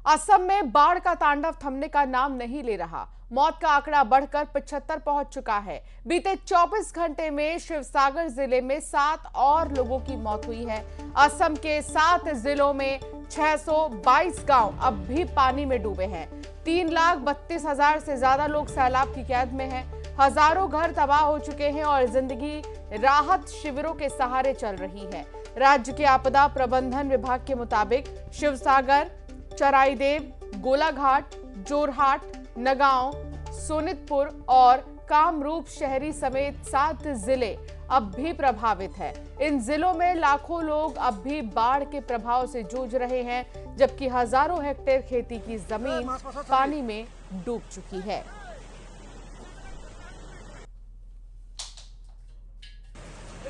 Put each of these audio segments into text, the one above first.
असम में बाढ़ का तांडव थमने का नाम नहीं ले रहा। मौत का आंकड़ा बढ़कर 75 पहुंच चुका है। बीते 24 घंटे में शिवसागर जिले में 7 और लोगों की मौत हुई है। असम के 7 जिलों में 622 गांव अब भी पानी में डूबे हैं। 3,32,000 से ज्यादा लोग सैलाब की कैद में हैं। हजारों घर तबाह हो चुके हैं और जिंदगी राहत शिविरों के सहारे चल रही है। राज्य के आपदा प्रबंधन विभाग के मुताबिक शिवसागर, चराईदेव, गोलाघाट, जोरहाट, नगांव, सोनितपुर और कामरूप शहरी समेत 7 जिले अब भी प्रभावित हैं। इन जिलों में लाखों लोग अब भी बाढ़ के प्रभाव से जूझ रहे हैं, जबकि हजारों हेक्टेयर खेती की जमीन पानी में डूब चुकी है।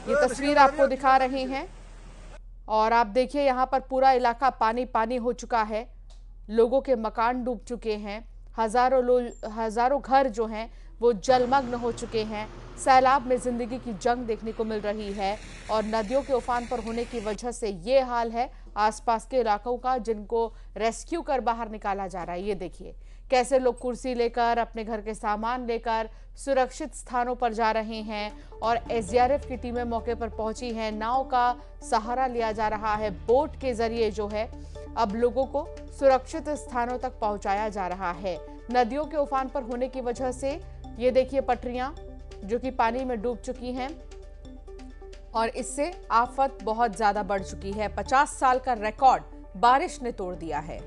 ये तस्वीर आपको दिखा रहे हैं और आप देखिए यहाँ पर पूरा इलाका पानी पानी हो चुका है। लोगों के मकान डूब चुके हैं। हजारों घर जो हैं वो जलमग्न हो चुके हैं। सैलाब में जिंदगी की जंग देखने को मिल रही है और नदियों के उफान पर होने की वजह से ये हाल है आसपास के इलाकों का, जिनको रेस्क्यू कर बाहर निकाला जा रहा है। ये देखिए कैसे लोग कुर्सी लेकर, अपने घर के सामान लेकर सुरक्षित स्थानों पर जा रहे हैं और एसडीआरएफ की टीमें मौके पर पहुंची हैं। नाव का सहारा लिया जा रहा है। बोट के जरिए जो है अब लोगों को सुरक्षित स्थानों तक पहुंचाया जा रहा है। नदियों के उफान पर होने की वजह से ये देखिए पटरियां जो कि पानी में डूब चुकी हैं और इससे आफत बहुत ज्यादा बढ़ चुकी है। 50 साल का रिकॉर्ड बारिश ने तोड़ दिया है।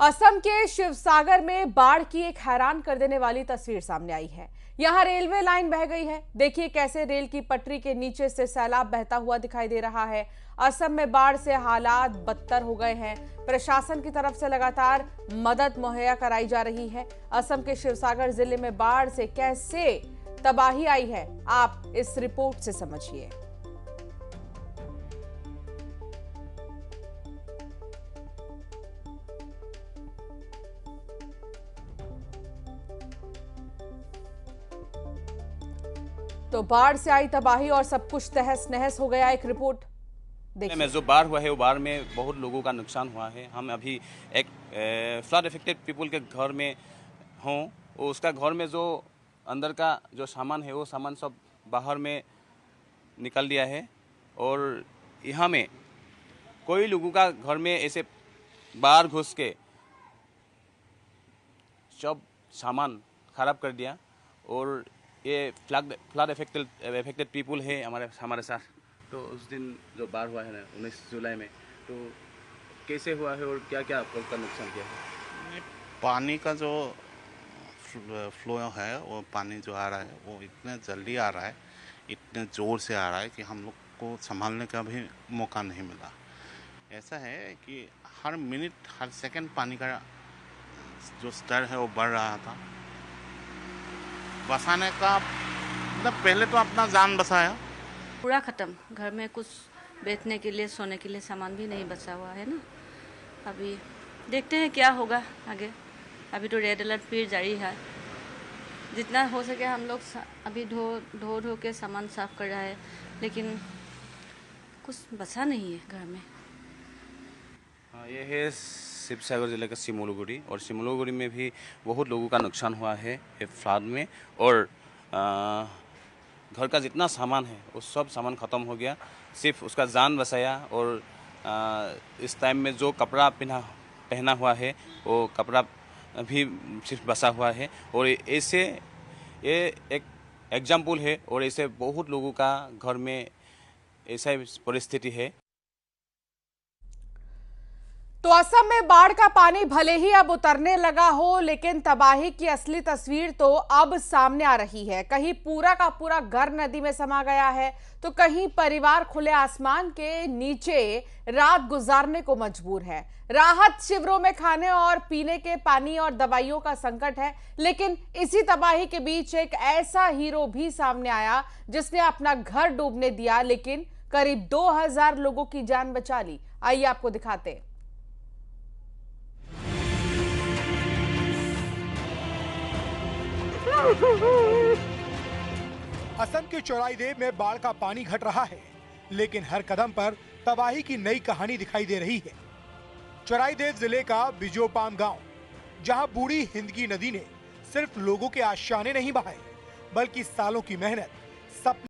असम के शिवसागर में बाढ़ की एक हैरान कर देने वाली तस्वीर सामने आई है। यहां रेलवे लाइन बह गई है। देखिए कैसे रेल की पटरी के नीचे से सैलाब बहता हुआ दिखाई दे रहा है। असम में बाढ़ से हालात बदतर हो गए हैं। प्रशासन की तरफ से लगातार मदद मुहैया कराई जा रही है। असम के शिवसागर जिले में बाढ़ से कैसे तबाही आई है, आप इस रिपोर्ट से समझिए। तो बाढ़ से आई तबाही और सब कुछ तहस नहस हो गया। एक रिपोर्ट देखिए। जो बाढ़ हुआ है वो बाढ़ में बहुत लोगों का नुकसान हुआ है। हम अभी एक फ्लड इफेक्टेड पीपल के घर में हों, उसका घर में जो अंदर का जो सामान है वो सामान सब बाहर में निकल दिया है और यहाँ में कोई लोगों का घर में ऐसे बाढ़ घुस के सब सामान खराब कर दिया। और ये फ्लड इफेक्टेड पीपल है हमारे साथ। तो उस दिन जो बाढ़ हुआ है ना 19 जुलाई में, तो कैसे हुआ है और क्या क्या आपका नुकसान किया है? पानी का जो फ्लो है, वो पानी जो आ रहा है वो इतने जल्दी आ रहा है, इतने ज़ोर से आ रहा है कि हम लोग को संभालने का भी मौका नहीं मिला। ऐसा है कि हर मिनट हर सेकंड पानी का जो स्तर है वो बढ़ रहा था। बचाने का मतलब पहले तो अपना जान बचाया, पूरा ख़त्म। घर में कुछ बेचने के लिए, सोने के लिए सामान भी नहीं बचा हुआ है ना। अभी देखते हैं क्या होगा आगे। अभी तो रेड अलर्ट फिर जारी है। जितना हो सके हम लोग अभी धो के सामान साफ कर रहा है, लेकिन कुछ बचा नहीं है घर में। हाँ, ये है शिवसागर जिले का सिमोलुगुड़ी, और सिमोलुगुड़ी में भी बहुत लोगों का नुकसान हुआ है फ्लड में। और घर का जितना सामान है वो सब सामान ख़त्म हो गया। सिर्फ उसका जान बचाया। और इस टाइम में जो कपड़ा पहना हुआ है वो कपड़ा भी सिर्फ बचा हुआ है। और ऐसे ये एक एग्जाम्पल है और ऐसे बहुत लोगों का घर में ऐसा परिस्थिति है। तो असम में बाढ़ का पानी भले ही अब उतरने लगा हो, लेकिन तबाही की असली तस्वीर तो अब सामने आ रही है। कहीं पूरा का पूरा घर नदी में समा गया है, तो कहीं परिवार खुले आसमान के नीचे रात गुजारने को मजबूर है। राहत शिविरों में खाने और पीने के पानी और दवाइयों का संकट है। लेकिन इसी तबाही के बीच एक ऐसा हीरो भी सामने आया जिसने अपना घर डूबने दिया, लेकिन करीब 2000 लोगों की जान बचा ली। आइए आपको दिखाते हैं। असम के चौराईदेव में बाढ़ का पानी घट रहा है, लेकिन हर कदम पर तबाही की नई कहानी दिखाई दे रही है। चराईदेव जिले का बिजोपाम गांव, जहां बूढ़ी हिंदकी नदी ने सिर्फ लोगों के आशाने नहीं बहाए, बल्कि सालों की मेहनत, सपने